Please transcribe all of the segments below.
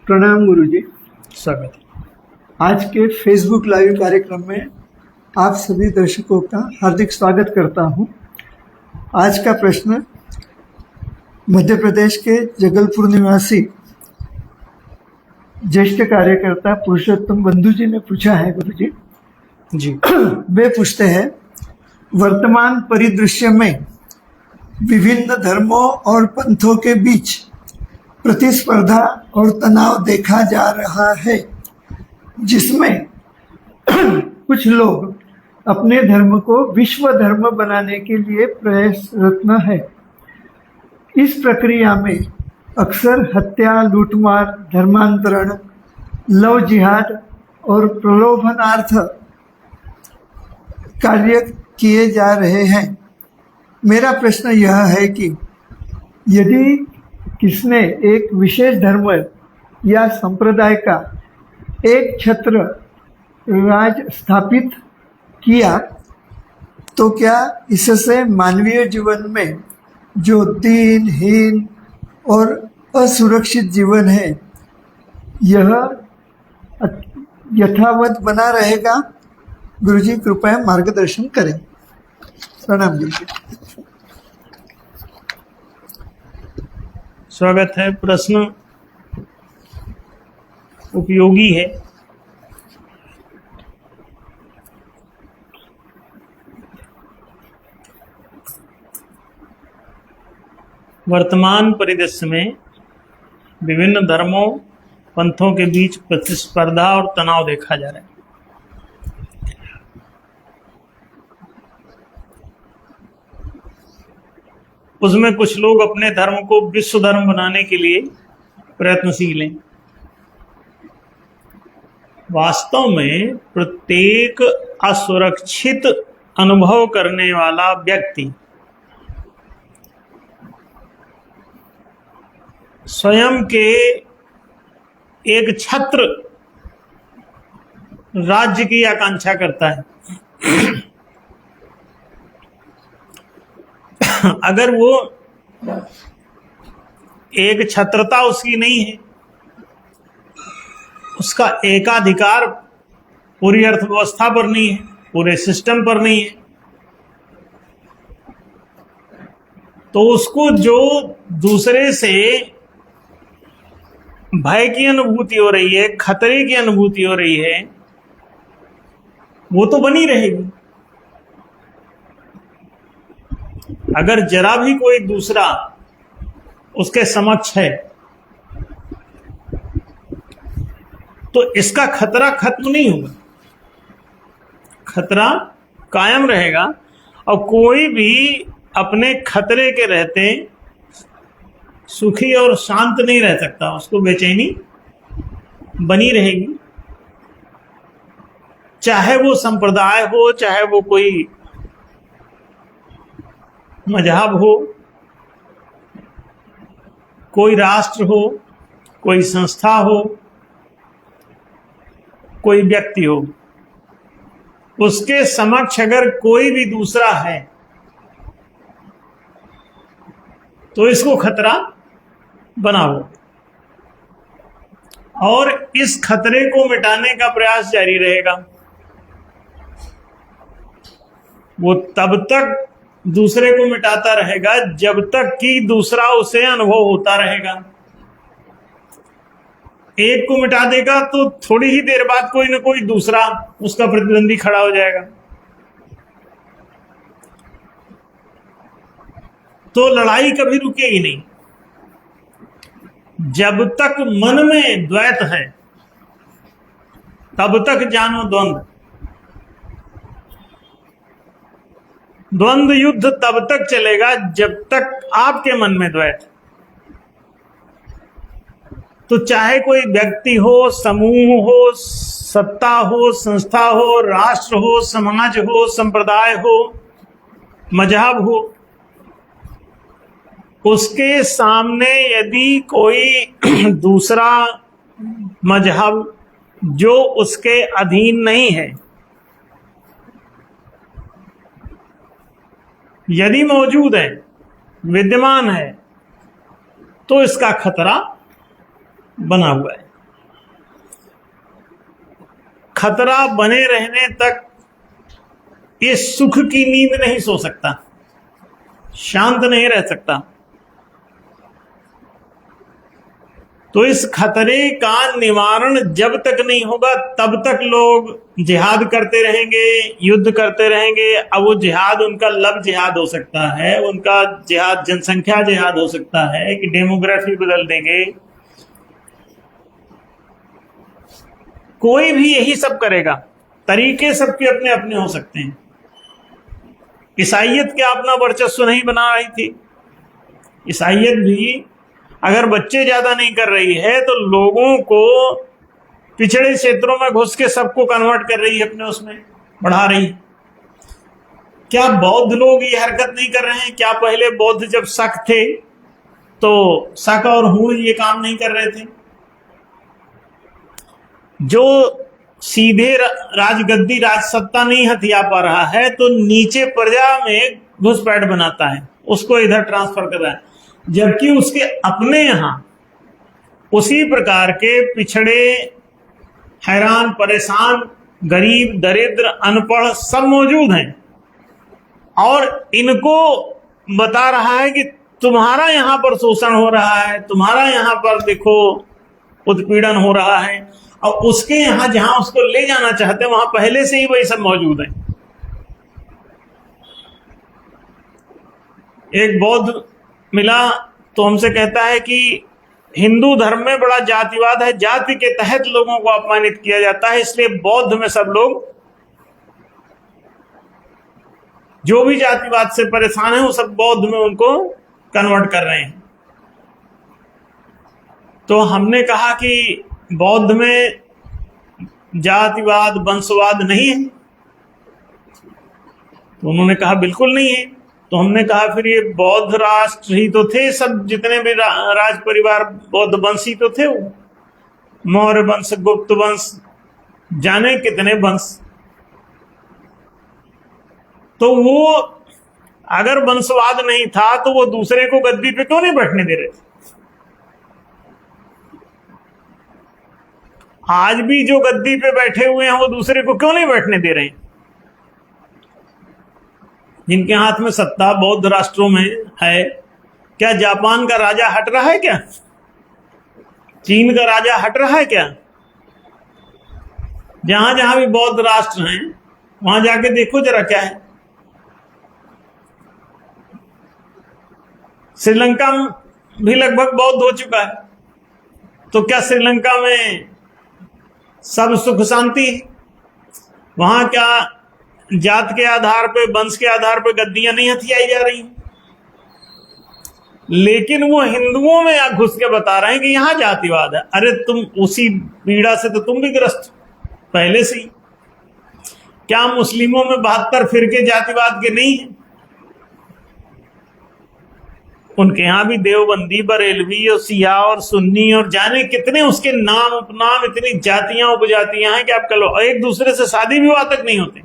प्रणाम गुरुजी। स्वागत। आज के फेसबुक लाइव कार्यक्रम में आप सभी दर्शकों का हार्दिक स्वागत करता हूं। आज का प्रश्न मध्य प्रदेश के जबलपुर निवासी ज्येष्ठ कार्यकर्ता पुरुषोत्तम बंधु जी ने पूछा है गुरुजी जी। वे पूछते हैं, वर्तमान परिदृश्य में विभिन्न धर्मों और पंथों के बीच प्रतिस्पर्धा और तनाव देखा जा रहा है, जिसमें कुछ लोग अपने धर्म को विश्व धर्म बनाने के लिए प्रयत्नरत है। इस प्रक्रिया में अक्सर हत्या, लूटमार, धर्मांतरण, लव जिहाद और प्रलोभनार्थ कार्य किए जा रहे हैं। मेरा प्रश्न यह है कि यदि किसने एक विशेष धर्म या संप्रदाय का एक छत्र राज स्थापित किया, तो क्या इससे मानवीय जीवन में जो दीनहीन और असुरक्षित जीवन है, यह यथावत बना रहेगा? गुरुजी कृपया मार्गदर्शन करें। प्रणाम जी। स्वागत है। प्रश्न उपयोगी है। वर्तमान परिदृश्य में विभिन्न धर्मों पंथों के बीच प्रतिस्पर्धा और तनाव देखा जा रहा है। उसमें कुछ लोग अपने धर्म को विश्व धर्म बनाने के लिए प्रयत्नशील हैं। वास्तव में प्रत्येक असुरक्षित अनुभव करने वाला व्यक्ति स्वयं के एक छत्र राज्य की आकांक्षा करता है। अगर वो एक छत्रता उसकी नहीं है, उसका एकाधिकार पूरी अर्थव्यवस्था पर नहीं है, पूरे सिस्टम पर नहीं है, तो उसको जो दूसरे से भय की अनुभूति हो रही है, खतरे की अनुभूति हो रही है, वो तो बनी रहेगी। अगर जरा भी कोई दूसरा उसके समक्ष है तो इसका खतरा खत्म नहीं होगा, खतरा कायम रहेगा। और कोई भी अपने खतरे के रहते सुखी और शांत नहीं रह सकता, उसको बेचैनी बनी रहेगी। चाहे वो संप्रदाय हो, चाहे वो कोई मजहब हो, कोई राष्ट्र हो, कोई संस्था हो, कोई व्यक्ति हो, उसके समक्ष अगर कोई भी दूसरा है तो इसको खतरा बना हो, और इस खतरे को मिटाने का प्रयास जारी रहेगा। वो तब तक दूसरे को मिटाता रहेगा जब तक कि दूसरा उसे अनुभव होता रहेगा। एक को मिटा देगा तो थोड़ी ही देर बाद कोई ना कोई दूसरा उसका प्रतिद्वंदी खड़ा हो जाएगा। तो लड़ाई कभी रुकेगी नहीं। जब तक मन में द्वैत है तब तक जानो द्वंद्व। द्वंद्व युद्ध तब तक चलेगा जब तक आपके मन में द्वैत। तो चाहे कोई व्यक्ति हो, समूह हो, सत्ता हो, संस्था हो, राष्ट्र हो, समाज हो, संप्रदाय हो, मजहब हो, उसके सामने यदि कोई दूसरा मजहब जो उसके अधीन नहीं है यदि मौजूद है, विद्यमान है, तो इसका खतरा बना हुआ है। खतरा बने रहने तक ये सुख की नींद नहीं सो सकता, शांत नहीं रह सकता। तो इस खतरे का निवारण जब तक नहीं होगा तब तक लोग जिहाद करते रहेंगे, युद्ध करते रहेंगे। अब वो जिहाद उनका लब जिहाद हो सकता है, उनका जिहाद जनसंख्या जिहाद हो सकता है कि डेमोग्राफी बदल देंगे। कोई भी यही सब करेगा, तरीके सबके अपने अपने हो सकते हैं। ईसाइयत क्या अपना वर्चस्व नहीं बना रही थी? ईसाइयत भी अगर बच्चे ज्यादा नहीं कर रही है तो लोगों को पिछड़े क्षेत्रों में घुस के सबको कन्वर्ट कर रही है, अपने उसमें बढ़ा रही। क्या बौद्ध लोग ये हरकत नहीं कर रहे हैं? क्या पहले बौद्ध जब शक थे तो शक और हूण ये काम नहीं कर रहे थे? जो सीधे राजगद्दी राजसत्ता नहीं हथिया पा रहा है तो नीचे प्रजा में घुसपैठ बनाता है, उसको इधर ट्रांसफर कर रहा है। जबकि उसके अपने यहां उसी प्रकार के पिछड़े, हैरान, परेशान, गरीब, दरिद्र, अनपढ़ सब मौजूद हैं और इनको बता रहा है कि तुम्हारा यहां पर शोषण हो रहा है, तुम्हारा यहां पर देखो उत्पीड़न हो रहा है। और उसके यहां जहां उसको ले जाना चाहते हैं वहां पहले से ही वही सब मौजूद है। एक बौद्ध मिला तो हमसे कहता है कि हिंदू धर्म में बड़ा जातिवाद है, जाति के तहत लोगों को अपमानित किया जाता है, इसलिए बौद्ध में सब लोग जो भी जातिवाद से परेशान है वो सब बौद्ध में उनको कन्वर्ट कर रहे हैं। तो हमने कहा कि बौद्ध में जातिवाद, वंशवाद नहीं है? तो उन्होंने कहा बिल्कुल नहीं है। तो हमने कहा फिर ये बौद्ध राष्ट्र ही तो थे, सब जितने भी राज परिवार बौद्ध वंश ही तो थे, वो मौर्य वंश, गुप्त वंश, जाने कितने वंश। तो वो अगर वंशवाद नहीं था तो वो दूसरे को गद्दी पे क्यों नहीं बैठने दे रहे थे? आज भी जो गद्दी पे बैठे हुए हैं वो दूसरे को क्यों नहीं बैठने दे रहे हैं? जिनके हाथ में सत्ता बौद्ध राष्ट्रों में है, क्या जापान का राजा हट रहा है? क्या चीन का राजा हट रहा है? क्या जहां जहां भी बौद्ध राष्ट्र हैं वहां जाके देखो जरा क्या है। श्रीलंका भी लगभग बौद्ध हो चुका है, तो क्या श्रीलंका में सब सुख शांति है? वहां क्या जात के आधार पे, वंश के आधार पे गद्दियां नहीं हथियाई जा रही? लेकिन वो हिंदुओं में घुस के बता रहे हैं कि यहां जातिवाद है। अरे तुम उसी पीड़ा से तो तुम भी ग्रस्त पहले से ही। क्या मुस्लिमों में 72 फिरके जातिवाद के नहीं है? उनके यहां भी देवबंदी, बरेलवी और सिया और सुन्नी और जाने कितने उसके नाम उपनाम, इतनी जातियां उपजातियां हैं कि आप कह लो एक दूसरे से शादी विवाह तक नहीं होते।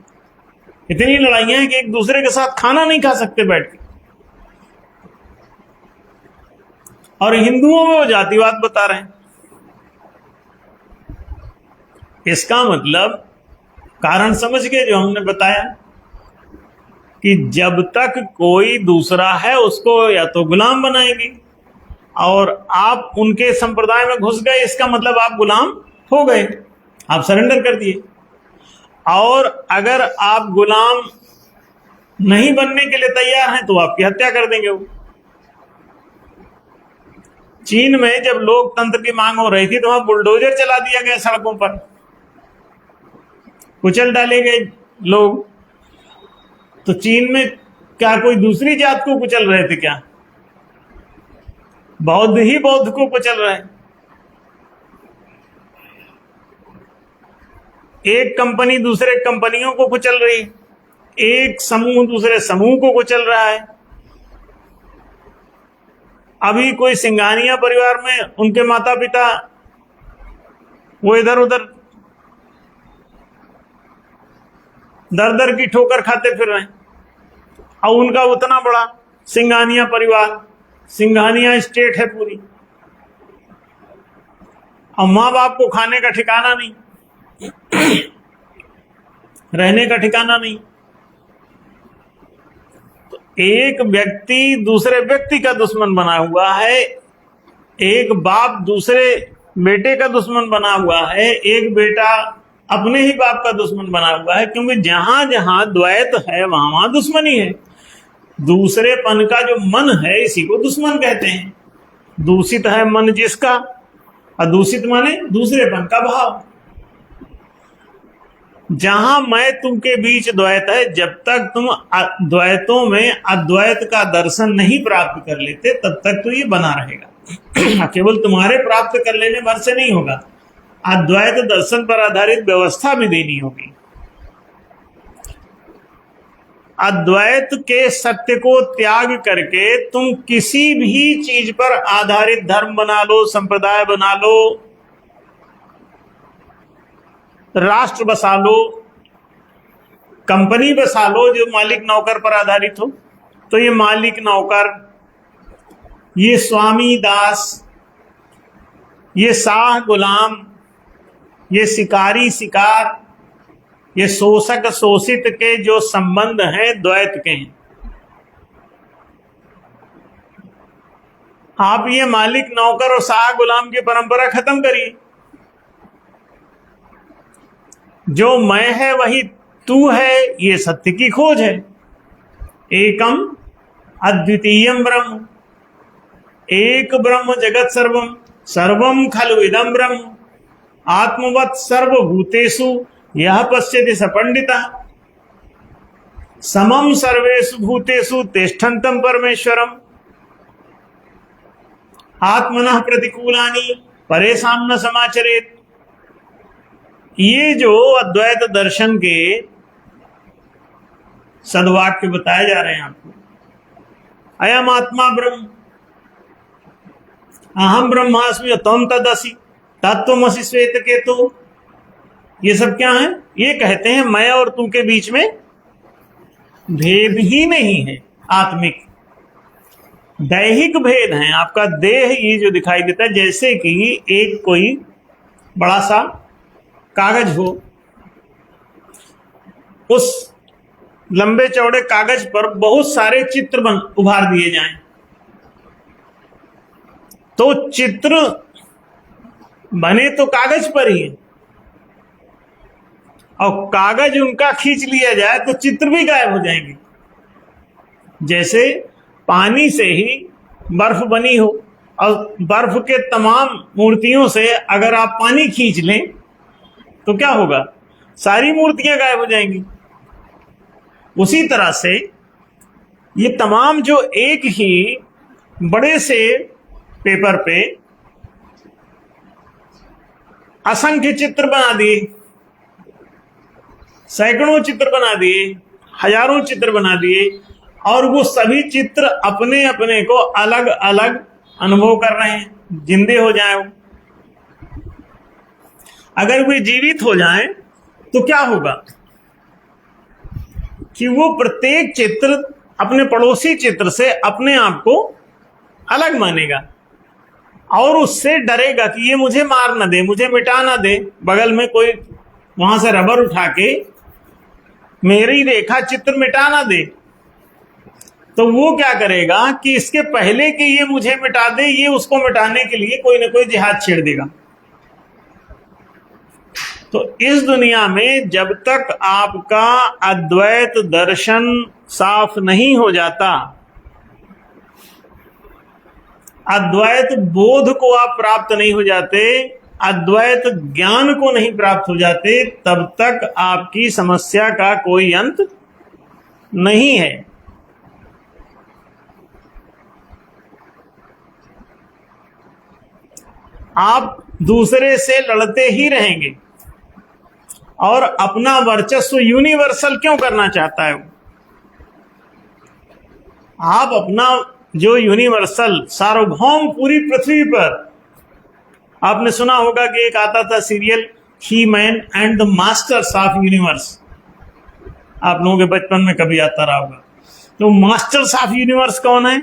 इतनी लड़ाइयां हैं कि एक दूसरे के साथ खाना नहीं खा सकते बैठ के। और हिंदुओं में वो जातिवाद बता रहे हैं। इसका मतलब कारण समझ गए जो हमने बताया कि जब तक कोई दूसरा है उसको या तो गुलाम बनाएंगे, और आप उनके संप्रदाय में घुस गए इसका मतलब आप गुलाम हो गए, आप सरेंडर कर दिए। और अगर आप गुलाम नहीं बनने के लिए तैयार हैं तो आपकी हत्या कर देंगे वो। चीन में जब लोकतंत्र की मांग हो रही थी तो वहां बुलडोजर चला दिया गया, सड़कों पर कुचल डाले गए लोग। तो चीन में क्या कोई दूसरी जात को कुचल रहे थे? क्या बौद्ध ही बौद्ध को कुचल रहे हैं? एक कंपनी दूसरे कंपनियों को कुचल रही, एक समूह दूसरे समूह को कुचल रहा है। अभी कोई सिंघानिया परिवार में उनके माता पिता वो इधर उधर दर दर की ठोकर खाते फिर रहे हैं, और उनका उतना बड़ा सिंघानिया परिवार, सिंघानिया स्टेट है पूरी, और मां बाप को खाने का ठिकाना नहीं। रहने का ठिकाना नहीं। तो एक व्यक्ति दूसरे व्यक्ति का दुश्मन बना हुआ है, एक बाप दूसरे बेटे का दुश्मन बना हुआ है, एक बेटा अपने ही बाप का दुश्मन बना हुआ है, क्योंकि जहां जहां द्वैत है वहां वहां दुश्मनी है। दूसरेपन का जो मन है इसी को दुश्मन कहते हैं। दूषित है मन जिसका, अदूषित माने दूसरेपन का भाव। जहां मैं तुम के बीच द्वैत है, जब तक तुम द्वैतों में अद्वैत का दर्शन नहीं प्राप्त कर लेते तब तक तो ये बना रहेगा। केवल तुम्हारे प्राप्त कर लेने भर से नहीं होगा, अद्वैत दर्शन पर आधारित व्यवस्था भी देनी होगी। अद्वैत के सत्य को त्याग करके तुम किसी भी चीज पर आधारित धर्म बना लो, संप्रदाय बना लो, राष्ट्र बसा लो, कंपनी बसा लो जो मालिक नौकर पर आधारित हो, तो ये मालिक नौकर, ये स्वामी दास, ये शाह गुलाम, ये शिकारी शिकार, ये शोषक शोषित के जो संबंध हैं द्वैत के हैं। आप ये मालिक नौकर और शाह गुलाम की परंपरा खत्म करिए। जो मैं है वही तू है, ये सत्य की खोज है। एकम अद्वितीयम ब्रह्म, एक ब्रह्म जगत सर्वम, सर्वम खलु इदं ब्रह्म, आत्मवत् सर्वभूतेषु यह पश्यति स पंडितः, समम सर्वेषु भूतेषु तिष्ठन्तं परमेश्वरम, आत्मनः प्रतिकूलानि परेषां न समाचरेत्। ये जो अद्वैत दर्शन के सद्वाक्य बताए जा रहे हैं आपको, अयम आत्मा ब्रह्म, अहम ब्रह्मास्मि त्वं तदसि, तत्त्वमसि श्वेत केतु, ये सब क्या है? ये कहते हैं मैं और तू के बीच में भेद ही नहीं है। आत्मिक दैहिक भेद है। आपका देह ये जो दिखाई देता है, जैसे कि एक कोई बड़ा सा कागज हो, उस लंबे चौड़े कागज पर बहुत सारे चित्र उभार दिए जाएं, तो चित्र बने तो कागज पर ही है, और कागज उनका खींच लिया जाए तो चित्र भी गायब हो जाएंगे। जैसे पानी से ही बर्फ बनी हो, और बर्फ के तमाम मूर्तियों से अगर आप पानी खींच लें तो क्या होगा? सारी मूर्तियां गायब हो जाएंगी। उसी तरह से ये तमाम जो एक ही बड़े से पेपर पे असंख्य चित्र बना दिए, सैकड़ों चित्र बना दिए, हजारों चित्र बना दिए, और वो सभी चित्र अपने अपने को अलग अलग अनुभव कर रहे हैं। जिंदे हो जाए वो, अगर वे जीवित हो जाएं तो क्या होगा कि वो प्रत्येक चित्र अपने पड़ोसी चित्र से अपने आप को अलग मानेगा और उससे डरेगा कि ये मुझे मार ना दे, मुझे मिटा ना दे। बगल में कोई वहां से रबर उठा के मेरी रेखा चित्र मिटा ना दे, तो वो क्या करेगा कि इसके पहले कि ये मुझे मिटा दे, ये उसको मिटाने के लिए कोई ना कोई जिहाद छेड़ देगा। तो इस दुनिया में जब तक आपका अद्वैत दर्शन साफ नहीं हो जाता, अद्वैत बोध को आप प्राप्त नहीं हो जाते, अद्वैत ज्ञान को नहीं प्राप्त हो जाते, तब तक आपकी समस्या का कोई अंत नहीं है। आप दूसरे से लड़ते ही रहेंगे और अपना वर्चस्व यूनिवर्सल क्यों करना चाहता है? आप अपना जो यूनिवर्सल सार्वभौम पूरी पृथ्वी पर, आपने सुना होगा कि एक आता था serial he man and the masters of universe, आप लोगों के बचपन में कभी आता रहा होगा। तो मास्टर्स ऑफ यूनिवर्स कौन है?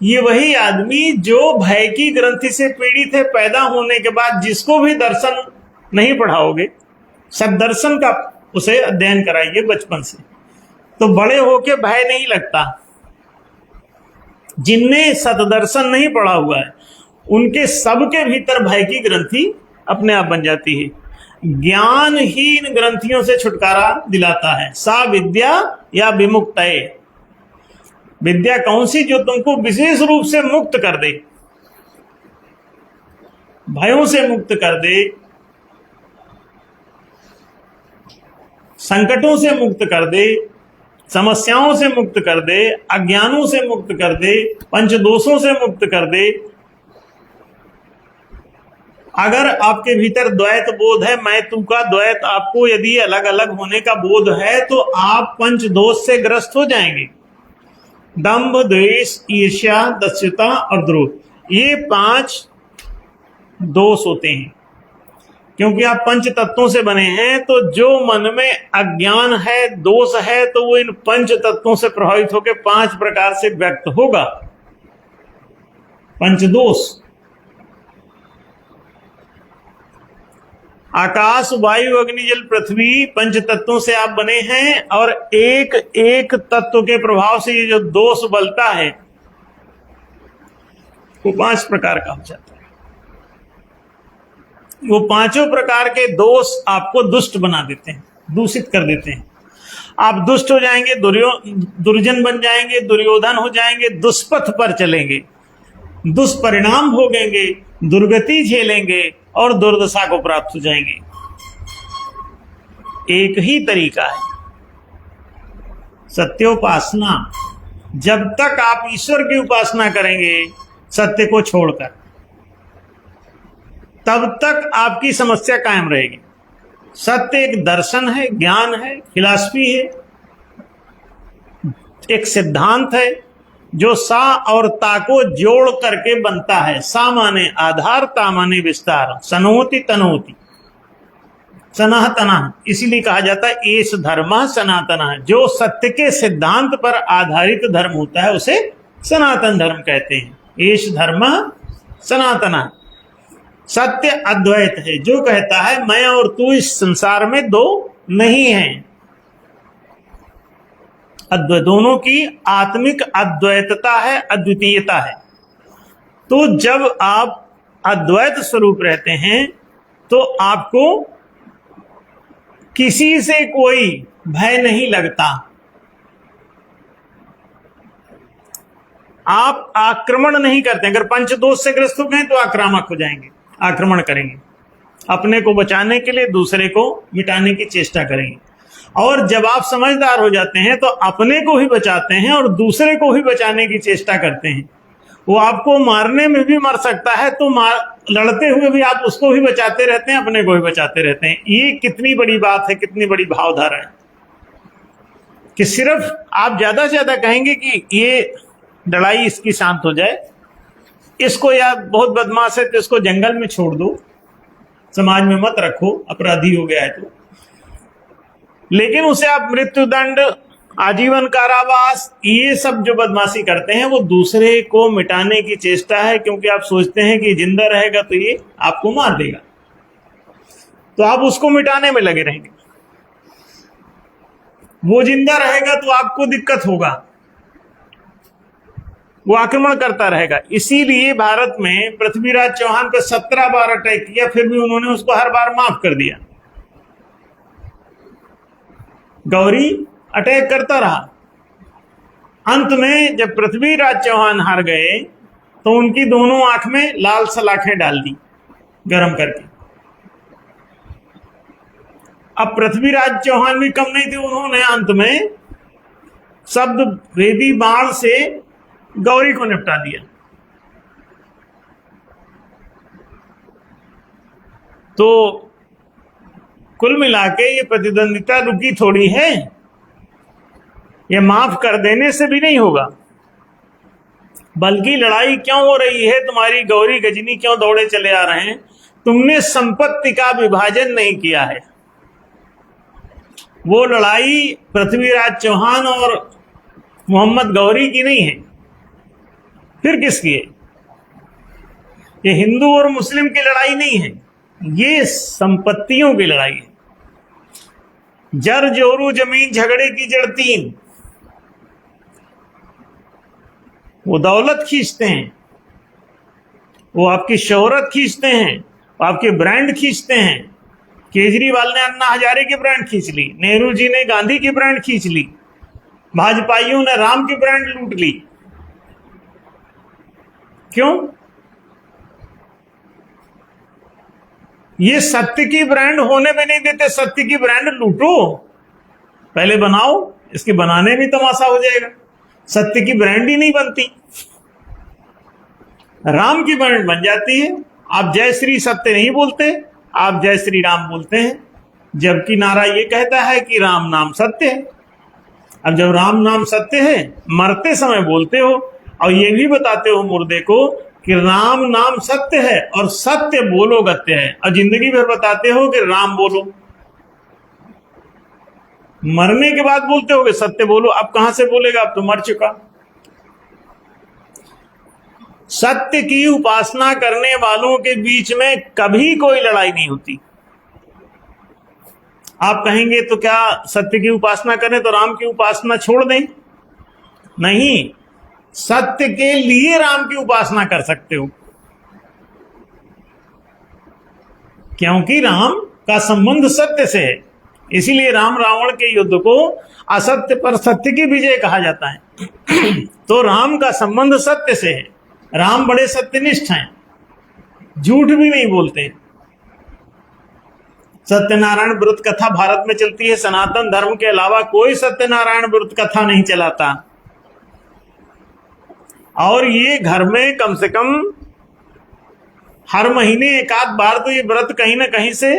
ये वही आदमी जो भय की ग्रंथि से पीड़ित है पैदा होने के बाद, जिसको भी दर्शन नहीं पढ़ाओगे, सदर्शन का उसे अध्ययन कराइए बचपन से, तो बड़े होके भय नहीं लगता। जिनने सतदर्शन नहीं पढ़ा हुआ है उनके सबके भीतर भय की ग्रंथि अपने आप बन जाती है। ज्ञान ही इन ग्रंथियों से छुटकारा दिलाता है। सा विद्या या विमुक्तये, विद्या कौन सी जो तुमको विशेष रूप से मुक्त कर दे, भयों से मुक्त कर दे, संकटों से मुक्त कर दे, समस्याओं से मुक्त कर दे, अज्ञानों से मुक्त कर दे, पंचदोषों से मुक्त कर दे। अगर आपके भीतर द्वैत बोध है, मैं तू का द्वैत आपको यदि अलग अलग होने का बोध है, तो आप पंचदोष से ग्रस्त हो जाएंगे। दंभ, द्वेष, ईर्ष्या, दस्युता और द्रोह, ये 5 दोष होते हैं। क्योंकि आप पंच तत्वों से बने हैं, तो जो मन में अज्ञान है, दोष है, तो वो इन पंच तत्वों से प्रभावित होकर 5 प्रकार से व्यक्त होगा। पंचदोष, आकाश, वायु, अग्नि, जल, पृथ्वी, पंच तत्वों से आप बने हैं, और एक एक तत्व के प्रभाव से ये जो दोष बलता है वो 5 प्रकार का हो जाता है। वो 5 प्रकार के दोष आपको दुष्ट बना देते हैं, दूषित कर देते हैं। आप दुष्ट हो जाएंगे, दुर्जन बन जाएंगे, दुर्योधन हो जाएंगे, दुष्पथ पर चलेंगे, दुष्परिणाम भोगेंगे, दुर्गति झेलेंगे और दुर्दशा को प्राप्त हो जाएंगे। एक ही तरीका है सत्योपासना। जब तक आप ईश्वर की उपासना करेंगे सत्य को छोड़कर, तब तक आपकी समस्या कायम रहेगी। सत्य एक दर्शन है, ज्ञान है, फिलॉसफी है, एक सिद्धांत है जो सा और ता को जोड़ करके बनता है। सा माने आधार, ता माने विस्तार, सनोति तनोति, सनह तनह, इसीलिए कहा जाता है एष धर्म सनातन। जो सत्य के सिद्धांत पर आधारित धर्म होता है उसे सनातन धर्म कहते हैं। एष धर्म सनातन। सत्य अद्वैत है, जो कहता है मैं और तू इस संसार में दो नहीं हैं। अद्वैत, दोनों की आत्मिक अद्वैतता है, अद्वितीयता है। तो जब आप अद्वैत स्वरूप रहते हैं तो आपको किसी से कोई भय नहीं लगता। आप आक्रमण नहीं करते। अगर पंचदोष से ग्रस्त हो गए तो आक्रामक हो जाएंगे, आक्रमण करेंगे, अपने को बचाने के लिए दूसरे को मिटाने की चेष्टा करेंगे। और जब आप समझदार हो जाते हैं तो अपने को ही बचाते हैं और दूसरे को ही बचाने की चेष्टा करते हैं। वो आपको मारने में भी मर सकता है तो लड़ते हुए भी आप उसको ही बचाते रहते हैं, अपने को ही बचाते रहते हैं। ये कितनी बड़ी बात है, कितनी बड़ी भावधारा है कि सिर्फ आप ज्यादा से ज्यादा कहेंगे कि ये लड़ाई इसकी शांत हो जाए, इसको या बहुत बदमाश है तो इसको जंगल में छोड़ दो, समाज में मत रखो, अपराधी हो गया है तो। लेकिन उसे आप मृत्युदंड, आजीवन कारावास, ये सब जो बदमाशी करते हैं वो दूसरे को मिटाने की चेष्टा है, क्योंकि आप सोचते हैं कि जिंदा रहेगा तो ये आपको मार देगा, तो आप उसको मिटाने में लगे रहेंगे। वो जिंदा रहेगा तो आपको दिक्कत होगा, वो आक्रमण करता रहेगा। इसीलिए भारत में पृथ्वीराज चौहान पे 17 बार अटैक किया, फिर भी उन्होंने उसको हर बार माफ कर दिया। गौरी अटैक करता रहा। अंत में जब पृथ्वीराज चौहान हार गए तो उनकी दोनों आंख में लाल सलाखें डाल दी गरम करके। अब पृथ्वीराज चौहान भी कम नहीं थे, उन्होंने अंत में शब्द वेदी बाण से गौरी को निपटा दिया। तो कुल मिला के ये प्रतिद्वंदिता रुकी थोड़ी है, ये माफ कर देने से भी नहीं होगा, बल्कि लड़ाई क्यों हो रही है, तुम्हारी गौरी गजनी क्यों दौड़े चले आ रहे हैं, तुमने संपत्ति का विभाजन नहीं किया है। वो लड़ाई पृथ्वीराज चौहान और मोहम्मद गौरी की नहीं है, फिर किसकी है? ये हिंदू और मुस्लिम की लड़ाई नहीं है, ये संपत्तियों की लड़ाई है। जर जोरू जमीन झगड़े की जड़ तीन। वो दौलत खींचते हैं, वो आपकी शोहरत खींचते हैं, वो आपके ब्रांड खींचते हैं। केजरीवाल ने अन्ना हजारे की ब्रांड खींच ली, नेहरू जी ने गांधी की ब्रांड खींच ली, भाजपाइयों ने राम की ब्रांड लूट ली। क्यों? ये सत्य की ब्रांड होने में नहीं देते। सत्य की ब्रांड लूटो, पहले बनाओ, इसके बनाने में तमाशा हो जाएगा। सत्य की ब्रांड ही नहीं बनती, राम की ब्रांड बन जाती है। आप जय श्री सत्य नहीं बोलते, आप जय श्री राम बोलते हैं, जबकि नारा ये कहता है कि राम नाम सत्य है। अब जब राम नाम सत्य है, मरते समय बोलते हो और ये भी बताते हो मुर्दे को कि राम नाम सत्य है और सत्य बोलो गत्य है, और जिंदगी भर बताते हो कि राम बोलो। मरने के बाद बोलते हो कि सत्य बोलो। अब कहां से बोलेगा, अब तो मर चुका। सत्य की उपासना करने वालों के बीच में कभी कोई लड़ाई नहीं होती। आप कहेंगे तो क्या सत्य की उपासना करें तो राम की उपासना छोड़ दें? नहीं, सत्य के लिए राम की उपासना कर सकते हो, क्योंकि राम का संबंध सत्य से है। इसीलिए राम रावण के युद्ध को असत्य पर सत्य की विजय कहा जाता है। तो राम का संबंध सत्य से है। राम बड़े सत्यनिष्ठ हैं, झूठ भी नहीं बोलते। सत्यनारायण व्रत कथा भारत में चलती है, सनातन धर्म के अलावा कोई सत्यनारायण व्रत कथा नहीं चलाता। और ये घर में कम से कम हर महीने एक आध बार तो ये व्रत कहीं ना कहीं से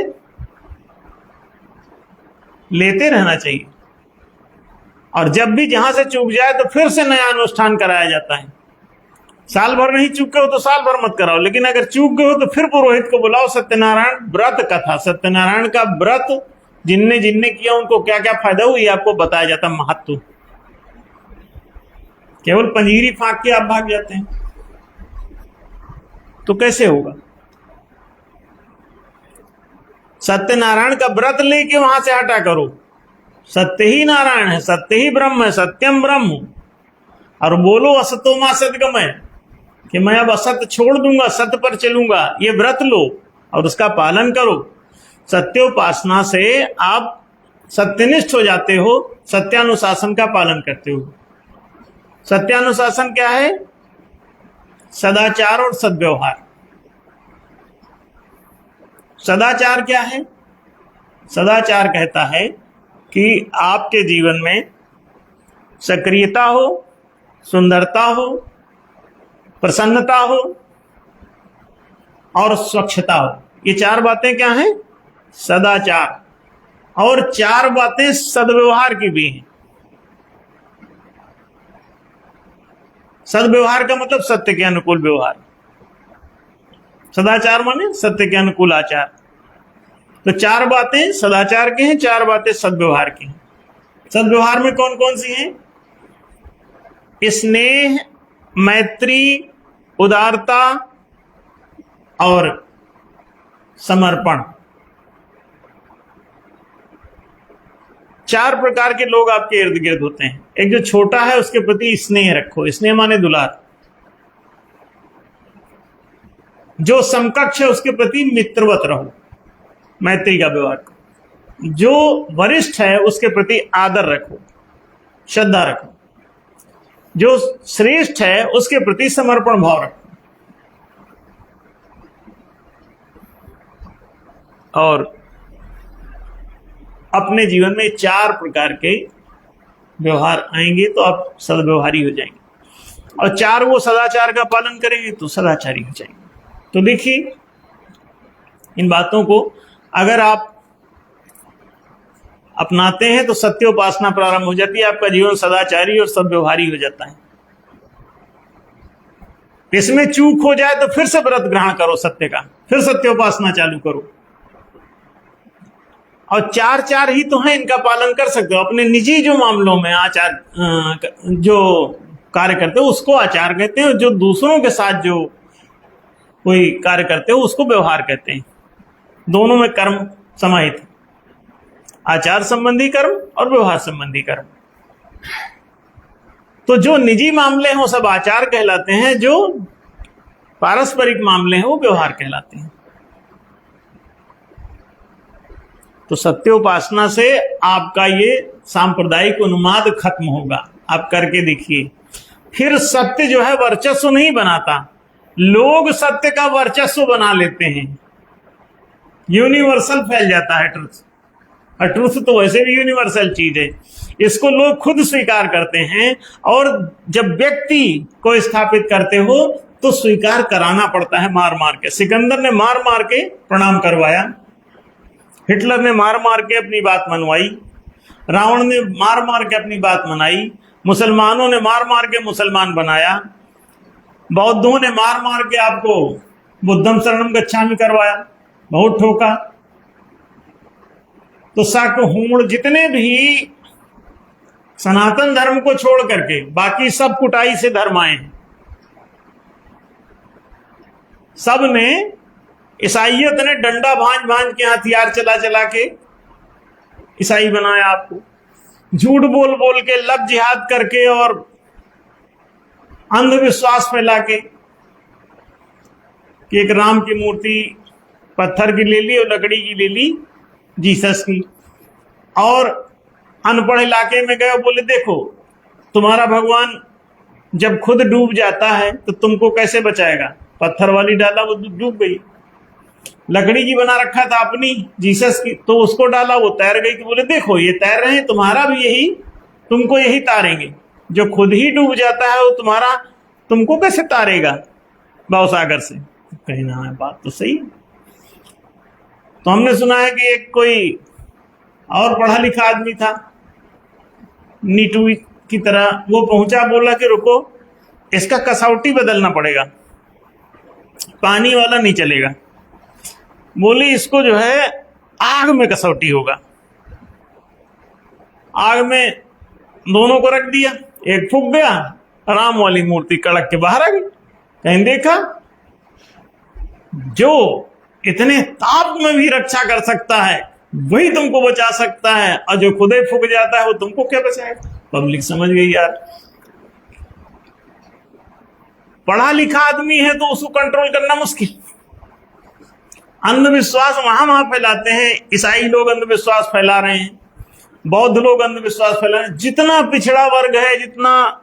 लेते रहना चाहिए। और जब भी जहां से चूक जाए तो फिर से नया अनुष्ठान कराया जाता है। साल भर नहीं चूके हो तो साल भर मत कराओ, लेकिन अगर चूक गए हो तो फिर पुरोहित को बुलाओ। सत्यनारायण व्रत कथा, सत्यनारायण का व्रत जिनने जिनने किया उनको क्या क्या फायदा हुआ, ये आपको बताया जाता महत्व। केवल पंजीरी फांक के आप भाग जाते हैं तो कैसे होगा? सत्यनारायण का व्रत लेके वहां से हटा करो। सत्य ही नारायण है, सत्य ही ब्रह्म है, सत्यम ब्रह्म। और बोलो असतो मा सद्गमय, कि मैं अब असत्य छोड़ दूंगा, सत्य पर चलूंगा। ये व्रत लो और उसका पालन करो। सत्योपासना से आप सत्यनिष्ठ हो जाते हो, सत्यानुशासन का पालन करते हो। सत्यानुशासन क्या है? सदाचार और सद्व्यवहार। सदाचार क्या है? सदाचार कहता है कि आपके जीवन में सक्रियता हो, सुंदरता हो, प्रसन्नता हो और स्वच्छता हो। ये चार बातें क्या हैं? सदाचार। और चार बातें सद्व्यवहार की भी हैं। सद्व्यवहार का मतलब सत्य के अनुकूल व्यवहार। सदाचार माने सत्य के अनुकूल आचार। तो चार बातें सदाचार के हैं, चार बातें सद्व्यवहार की हैं। सद्व्यवहार में कौन कौन सी हैं? स्नेह, मैत्री, उदारता और समर्पण। चार प्रकार के लोग आपके इर्द गिर्द होते हैं। एक जो छोटा है उसके प्रति स्नेह रखो, स्नेह माने दुलार। जो समकक्ष है उसके प्रति मित्रवत रहो, मैत्री का व्यवहार करो। जो वरिष्ठ है उसके प्रति आदर रखो, श्रद्धा रखो। जो श्रेष्ठ है उसके प्रति समर्पण भाव रखो। और अपने जीवन में चार प्रकार के व्यवहार आएंगे तो आप सद्व्यवहारी हो जाएंगे। और चार वो सदाचार का पालन करेंगे तो सदाचारी हो जाएंगे। तो देखिए, इन बातों को अगर आप अपनाते हैं तो सत्योपासना प्रारंभ हो जाती है। आपका जीवन सदाचारी और सद्व्यवहारी हो जाता है। इसमें चूक हो जाए तो फिर से व्रत ग्रहण करो सत्य का, फिर सत्योपासना चालू करो। और चार चार ही तो हैं, इनका पालन कर सकते हो। अपने निजी जो मामलों में आचार जो कार्य करते हो उसको आचार कहते हैं, जो दूसरों के साथ जो कोई कार्य करते हो उसको व्यवहार कहते हैं। दोनों में कर्म समाहित है। आचार संबंधी कर्म और व्यवहार संबंधी कर्म। तो जो निजी मामले हैं वो सब आचार कहलाते हैं, जो पारस्परिक मामले हैं वो व्यवहार कहलाते हैं। तो सत्य उपासना से आपका ये सांप्रदायिक उन्माद खत्म होगा। आप करके देखिए। फिर सत्य जो है वर्चस्व नहीं बनाता, लोग सत्य का वर्चस्व बना लेते हैं, यूनिवर्सल फैल जाता है ट्रुथ। और ट्रुथ तो वैसे भी यूनिवर्सल चीज है, इसको लोग खुद स्वीकार करते हैं। और जब व्यक्ति को स्थापित करते हो तो स्वीकार कराना पड़ता है मार मार के। सिकंदर ने मार मार के प्रणाम करवाया, हिटलर ने मार मार के अपनी बात मनवाई, रावण ने मार मार के अपनी बात मनाई, मुसलमानों ने मार मार के मुसलमान बनाया, बौद्धों ने मार मार के आपको बुद्धम शरणम गच्छामि करवाया, बहुत ठोका। तो शक हूण जितने भी सनातन धर्म को छोड़ करके बाकी सब कुटाई से धर्म आए हैं, सब ने, ईसाइयत ने डंडा भांज भांज के हथियार चला चला के ईसाई बनाया आपको, झूठ बोल बोल के लब जिहाद करके और अंधविश्वास फैला के कि एक राम की मूर्ति पत्थर की ले ली और लकड़ी की ले ली जीसस की, और अनपढ़ इलाके में गए बोले देखो तुम्हारा भगवान जब खुद डूब जाता है तो तुमको कैसे बचाएगा, पत्थर वाली डाला वो डूब गई, लकड़ी की बना रखा था अपनी जीसस की तो उसको डाला वो तैर गई। कि बोले देखो ये तैर रहे हैं, तुम्हारा भी यही, तुमको यही तारेंगे, जो खुद ही डूब जाता है वो तुम्हारा तुमको कैसे तारेगा भवसागर से। कहीं ना है बात तो सही। तो हमने सुना है कि एक कोई और पढ़ा लिखा आदमी था नीटू की तरह, वो पहुंचा, बोला कि रुको इसका कसौटी बदलना पड़ेगा, पानी वाला नहीं चलेगा। बोली इसको जो है आग में कसौटी होगा। आग में दोनों को रख दिया, एक फूक गया, राम वाली मूर्ति कड़क के बाहर आ गई। कहीं देखा जो इतने ताप में भी रक्षा कर सकता है वही तुमको बचा सकता है, और जो खुद ही फूक जाता है वो तुमको क्या बचाएगा। पब्लिक समझ गई यार, पढ़ा लिखा आदमी है तो उसको कंट्रोल करना मुश्किल। अंधविश्वास वहां फैलाते हैं, ईसाई लोग अंधविश्वास फैला रहे हैं, बौद्ध लोग अंधविश्वास फैला रहे हैं। जितना पिछड़ा वर्ग है, जितना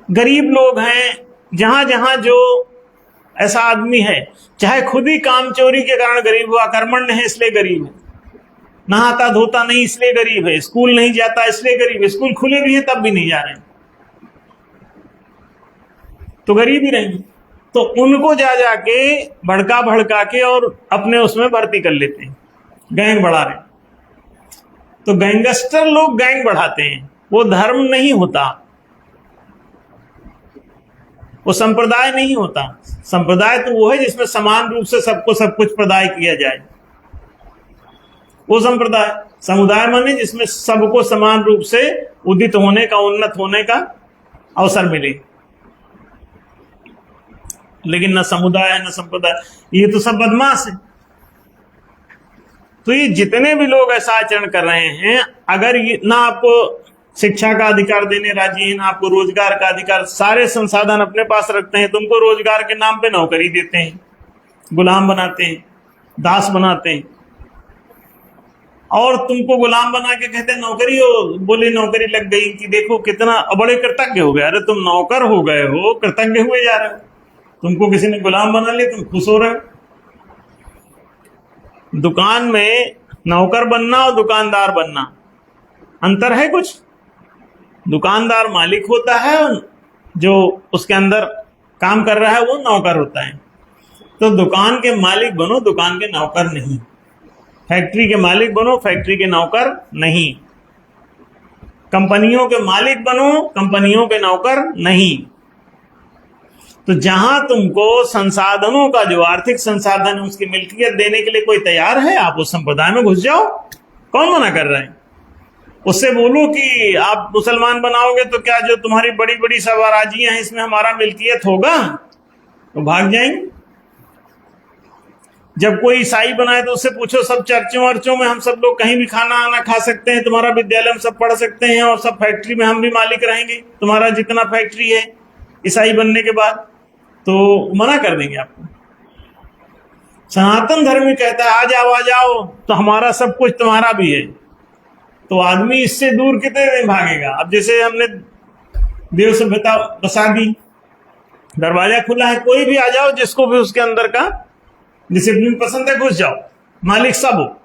गरीब लोग हैं, जहां जहां जो ऐसा आदमी है, चाहे खुद ही काम चोरी के कारण गरीब हुआ, कर्मण्य है इसलिए गरीब है, नहाता धोता नहीं इसलिए गरीब है, स्कूल नहीं जाता इसलिए गरीब है, स्कूल खुले भी हैं तब भी नहीं जा रहे हैं, तो गरीब ही रहेंगे। तो उनको जा जाके भड़का भड़का के और अपने उसमें भर्ती कर लेते हैं, गैंग बढ़ा रहे हैं। तो गैंगस्टर लोग गैंग बढ़ाते हैं, वो धर्म नहीं होता, वो संप्रदाय नहीं होता। संप्रदाय तो वो है जिसमें समान रूप से सबको सब कुछ प्रदाय किया जाए, वो संप्रदाय। समुदाय माने जिसमें सबको समान रूप से उदित होने का, उन्नत होने का अवसर मिले। लेकिन न समुदाय है न संप्रदाय, ये तो सब बदमाश है। तो ये जितने भी लोग ऐसा आचरण कर रहे हैं, अगर ये ना आपको शिक्षा का अधिकार देने राजी है, ना आपको रोजगार का अधिकार, सारे संसाधन अपने पास रखते हैं, तुमको रोजगार के नाम पे नौकरी देते हैं, गुलाम बनाते हैं, दास बनाते हैं, और तुमको गुलाम बना के कहते हैं नौकरी हो, बोले नौकरी लग गई कि देखो कितना बड़े कृतज्ञ हो गए। अरे तुम नौकर हो गए हो, कृतज्ञ हुए जा रहे हो, तुमको किसी ने गुलाम बना लिया, तुम खुश हो रहे हो। दुकान में नौकर बनना और दुकानदार बनना अंतर है कुछ? दुकानदार मालिक होता है, जो उसके अंदर काम कर रहा है वो नौकर होता है। तो दुकान के मालिक बनो, दुकान के नौकर नहीं। फैक्ट्री के मालिक बनो, फैक्ट्री के नौकर नहीं। कंपनियों के मालिक बनो, कंपनियों के नौकर नहीं। तो जहां तुमको संसाधनों का, जो आर्थिक संसाधन है उसकी मिल्कियत देने के लिए कोई तैयार है, आप उस संप्रदाय में घुस जाओ। कौन मना कर रहा है? उससे बोलो कि आप मुसलमान बनाओगे तो क्या जो तुम्हारी बड़ी बड़ी सवाराजियां हैं इसमें हमारा मिल्कियत होगा, तो भाग जाएंगे। जब कोई ईसाई बनाए तो उससे पूछो सब चर्चों वर्चों में हम सब लोग कहीं भी खाना आना खा सकते हैं, तुम्हारा विद्यालय में सब पढ़ सकते हैं और सब फैक्ट्री में हम भी मालिक रहेंगे, तुम्हारा जितना फैक्ट्री है ईसाई बनने के बाद, तो मना कर देंगे आपको। सनातन धर्म में कहता है आ जाओ तो हमारा सब कुछ तुम्हारा भी है, तो आदमी इससे दूर कितने दिन भागेगा। अब जैसे हमने देव सभ्यता बसा दी, दरवाजा खुला है, कोई भी आ जाओ, जिसको भी उसके अंदर का डिसिप्लिन पसंद है घुस जाओ, मालिक सब हो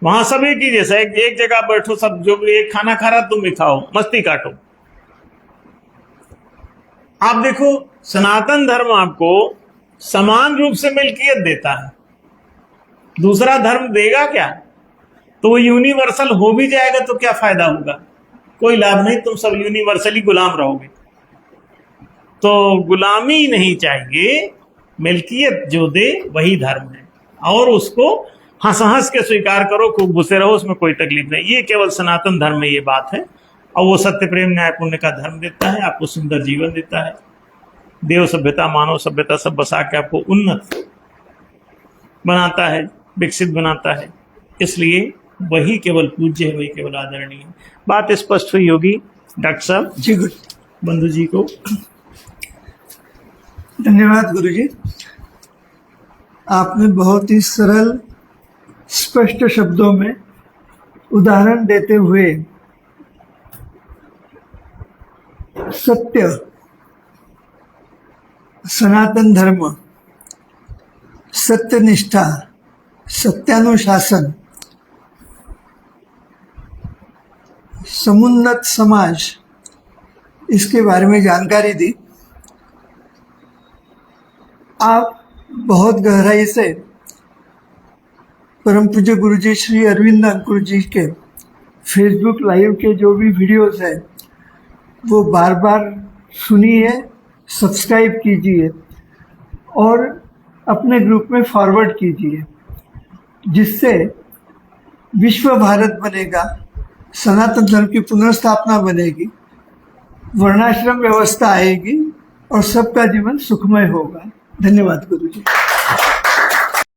वहां, सब एक ही जैसा, एक जगह बैठो, सब जो भी एक खाना खा रहा तुम भी खाओ, मस्ती काटो। आप देखो सनातन धर्म आपको समान रूप से मिल्कियत देता है, दूसरा धर्म देगा क्या? तो वो यूनिवर्सल हो भी जाएगा तो क्या फायदा होगा? कोई लाभ नहीं, तुम सब यूनिवर्सली गुलाम रहोगे। तो गुलामी नहीं चाहिए, मिल्कियत जो दे वही धर्म है, और उसको हंस हंस के स्वीकार करो, खूब घुसे रहो, उसमें कोई तकलीफ नहीं। ये केवल सनातन धर्म में ये बात है, और वो सत्य प्रेम न्याय पुण्य का धर्म देता है, आपको सुंदर जीवन देता है, देव सभ्यता मानव सभ्यता सब बसा के आपको उन्नत बनाता है, विकसित बनाता है। इसलिए वही केवल पूज्य है, वही केवल आदरणीय है। बात स्पष्ट हुई होगी डॉक्टर साहब जी गुरु, बंधु जी को धन्यवाद गुरु जी। आपने बहुत ही सरल स्पष्ट शब्दों में उदाहरण देते हुए सत्य, सनातन धर्म, सत्यनिष्ठा, सत्यानुशासन, समुन्नत समाज, इसके बारे में जानकारी दी। आप बहुत गहराई से परम पूज्य गुरु जी श्री अरविंद अंकुर जी के फेसबुक लाइव के जो भी वीडियोस हैं वो बार बार सुनिए, सब्सक्राइब कीजिए और अपने ग्रुप में फॉरवर्ड कीजिए, जिससे विश्व भारत बनेगा, सनातन धर्म की पुनर्स्थापना बनेगी, वर्णाश्रम व्यवस्था आएगी और सबका जीवन सुखमय होगा। धन्यवाद गुरु जी।